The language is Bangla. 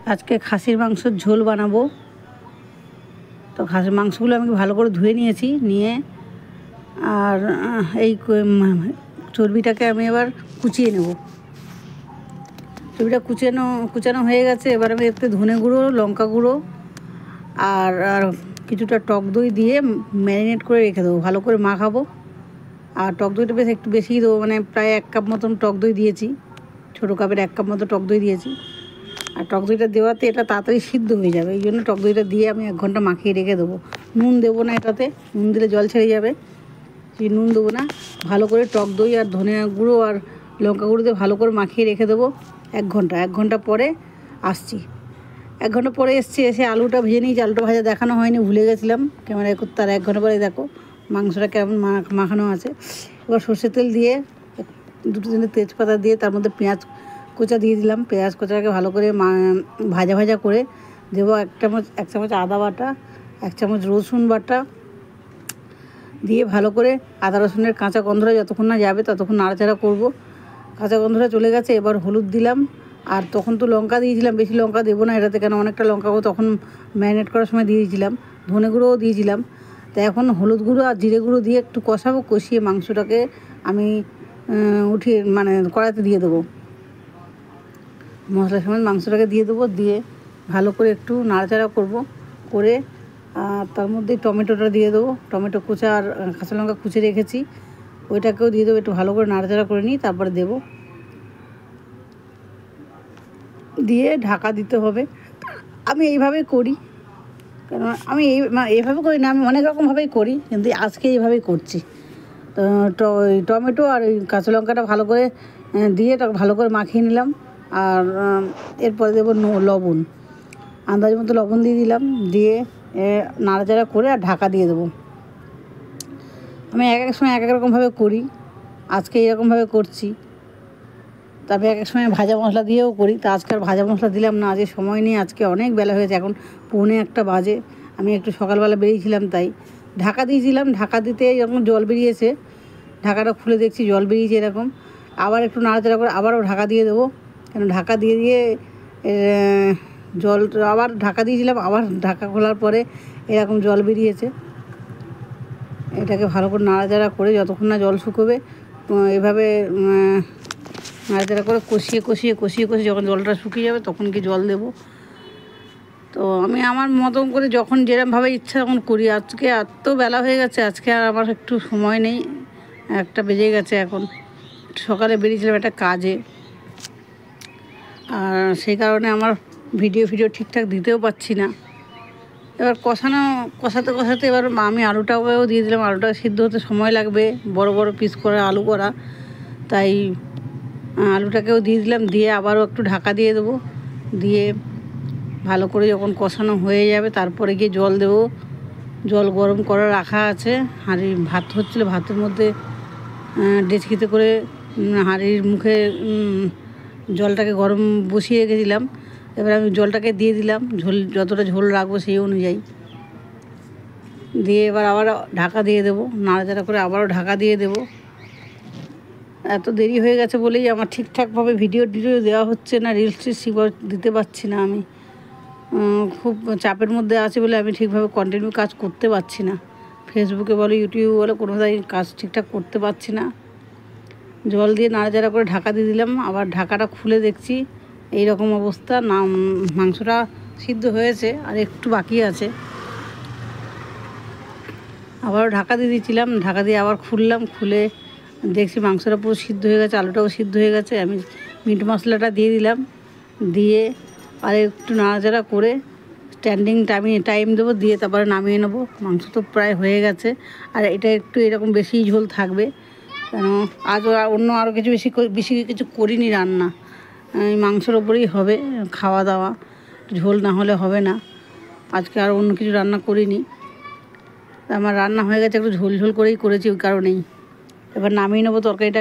আজকে খাসির মাংসের ঝোল বানাবো। তো খাসির মাংসগুলো আমি ভালো করে ধুয়ে নিয়েছি, নিয়ে আর এই চর্বিটাকে আমি এবার কুচিয়ে নেব। চর্বিটা কুচানো হয়ে গেছে। এবার আমি একটু ধনে গুঁড়ো, লঙ্কা গুঁড়ো আর কিছুটা টক দই দিয়ে ম্যারিনেট করে রেখে দেবো, ভালো করে মাখাবো। আর টক দইটা বেশ একটু বেশিই দেবো, মানে প্রায় 1 কাপ মতন টক দই দিয়েছি, ছোটো কাপের 1 কাপ মতো টক দই দিয়েছি। আর টক দইটা দেওয়াতে এটা তাড়াতাড়ি সিদ্ধ হয়ে যাবে, এই জন্য টক দইটা দিয়ে আমি 1 ঘন্টা মাখিয়ে রেখে দেবো। নুন দেবো না এটাতে, নুন দিলে জল ছেড়ে যাবে, সেই নুন দেবো না। ভালো করে টক দই আর ধনে গুঁড়ো আর লঙ্কা গুঁড়ো দিয়ে ভালো করে মাখিয়ে রেখে দেবো 1 ঘন্টা। 1 ঘন্টা পরে আসছি। 1 ঘন্টা পরে এসে আলুটা ভেজে নিয়েছি। আলুটা ভাজা দেখানো হয়নি, ভুলে গেছিলাম ক্যামেরায় করতে। আর 1 ঘন্টা পরে দেখো মাংসটা কেমন মাখানো আছে। এবার সর্ষের তেল দিয়ে 2-3টে তেজপাতা দিয়ে তার মধ্যে পেঁয়াজ কোচা দিয়ে দিলাম। পেঁয়াজ কোচাটাকে ভালো করে ভাজা করে দেবো। 1 চামচ আদা বাটা, 1 চামচ রসুন বাটা দিয়ে ভালো করে আদা রসুনের কাঁচা গন্ধটা যতক্ষণ না যাবে ততক্ষণ নাড়াচাড়া করব। কাঁচা গন্ধটা চলে গেছে, এবার হলুদ দিলাম। আর তখন তো লঙ্কা দিয়েছিলাম, বেশি লঙ্কা দেবো না এটাতে, কেন অনেকটা লঙ্কা তখন ম্যারিনেট করার সময় দিয়ে দিয়েছিলাম। ধনে গুঁড়োও দিয়েছিলাম। তো এখন হলুদ গুঁড়ো আর জিরে গুঁড়ো দিয়ে একটু কষাবো। কষিয়ে মাংসটাকে আমি উঠিয়ে কড়াইতে দিয়ে দেবো। মশলার সময় মাংসটাকে দিয়ে দেবো, দিয়ে ভালো করে একটু নাড়াচাড়া করব। করে তার মধ্যে টমেটোটা দিয়ে দেবো। টমেটো কুচা আর কাঁচা লঙ্কা কুচে রেখেছি, ওইটাকেও দিয়ে দেবো। একটু ভালো করে নাড়াচাড়া করে নিই, তারপরে দেবো। দিয়ে ঢাকা দিতে হবে। আমি এইভাবেই করি, কারণ আমি এইভাবে করি না, আমি অনেক রকমভাবেই করি, কিন্তু আজকে এইভাবেই করছি। তো টমেটো আর ওই কাঁচা লঙ্কাটা ভালো করে দিয়ে ভালো করে মাখিয়ে নিলাম। আর এরপরে দেবো লবণ, আন্দাজ মতো লবণ দিয়ে দিলাম। দিয়ে নাড়াচাড়া করে আর ঢাকা দিয়ে দেবো। আমি এক সময় এক রকমভাবে করি, আজকে এরকমভাবে করছি। তবে এক সময় ভাজা মশলা দিয়েও করি, তো আজকে আর ভাজা মশলা দিলাম না। আজকে সময় নেই, আজকে অনেক বেলা হয়েছে, এখন 1:45 বাজে। আমি একটু সকালবেলা বেরিয়েছিলাম, তাই ঢাকা দিয়েছিলাম। ঢাকা দিতে যখন জল বেরিয়েছে, ঢাকাটা খুলে দেখছি জল বেরিয়েছে এরকম। আবার একটু নাড়াচাড়া করে আবারও ঢাকা দিয়ে দেবো, কেন ঢাকা দিয়ে জল আবার ঢাকা দিয়েছিলাম। আবার ঢাকা খোলার পরে এরকম জল বেরিয়েছে। এটাকে ভালো করে নাড়াচাড়া করে যতক্ষণ না জল শুকোবে, এভাবে নাড়াচাড়া করে কষিয়ে যখন জলটা শুকিয়ে যাবে তখন কি জল দেবো। তো আমি আমার মতন করে যখন যেরকমভাবে ইচ্ছা তখন করি। আজকে এত বেলা হয়ে গেছে, আজকে আর আমার একটু সময় নেই, 1টা বেজে গেছে এখন। সকালে বেরিয়েছিলাম একটা কাজে, আর সেই কারণে আমার ভিডিও ঠিকঠাক দিতেও পারছি না। এবার কষাতে এবার আমি আলুটাও দিয়ে দিলাম। আলুটা সিদ্ধ হতে সময় লাগবে, বড় বড় পিস করে আলু করা, তাই আলুটাকেও দিয়ে দিলাম। দিয়ে আবারও একটু ঢাকা দিয়ে দেবো। দিয়ে ভালো করে যখন কষানো হয়ে যাবে তারপরে গিয়ে জল দেবো। জল গরম করে রাখা আছে, ভাত হচ্ছিলো, ভাতের মধ্যে ডেচকিতে করে হাঁড়ির মুখে জলটাকে গরম বসিয়ে রেখেছিলাম। এবার আমি জলটাকে দিয়ে দিলাম, যতটা ঝোল রাখবো সেই অনুযায়ী দিয়ে এবার আবার ঢাকা দিয়ে দেবো। নাড়াচাড়া করে আবারও ঢাকা দিয়ে দেবো। এত দেরি হয়ে গেছে বলেই আমার ঠিকঠাকভাবে ভিডিও দেওয়া হচ্ছে না, রিলস দিতে পারছি না। আমি খুব চাপের মধ্যে আছি বলে আমি ঠিকভাবে কন্টিনিউ কাজ করতে পারছি না। ফেসবুকে বলো, ইউটিউবে বলো, কোনোটাই কাজ ঠিকঠাক করতে পারছি না। জল দিয়ে নাড়াচাড়া করে ঢাকা দিয়ে দিলাম। আবার ঢাকাটা খুলে দেখছি এই রকম অবস্থা। মাংসটা সিদ্ধ হয়েছে, আর একটু বাকি আছে। আবারও ঢাকা দিয়ে দিয়েছিলাম, ঢাকা দিয়ে আবার খুলে দেখছি মাংসটা পুরো সিদ্ধ হয়ে গেছে, আলুটাও সিদ্ধ হয়ে গেছে। আমি মিট মশলাটা দিয়ে দিলাম, দিয়ে আর একটু নাড়াচাড়া করে স্ট্যান্ডিং টাইম দেবো, দিয়ে তারপরে নামিয়ে নেবো। মাংস তো প্রায় হয়ে গেছে, আর এটা একটু এরকম বেশি ঝোল থাকবে, কেন আজ অন্য আরও বেশি কিছু করিনি রান্না। এই মাংসের ওপরেই হবে খাওয়া দাওয়া, ঝোল না হলে হবে না। আজকে আর অন্য কিছু রান্না করিনি, আমার রান্না হয়ে গেছে, একটু ঝোল করেই করেছি, ওই কারণেই। এবার নামিয়ে নেবো তরকারিটাকে।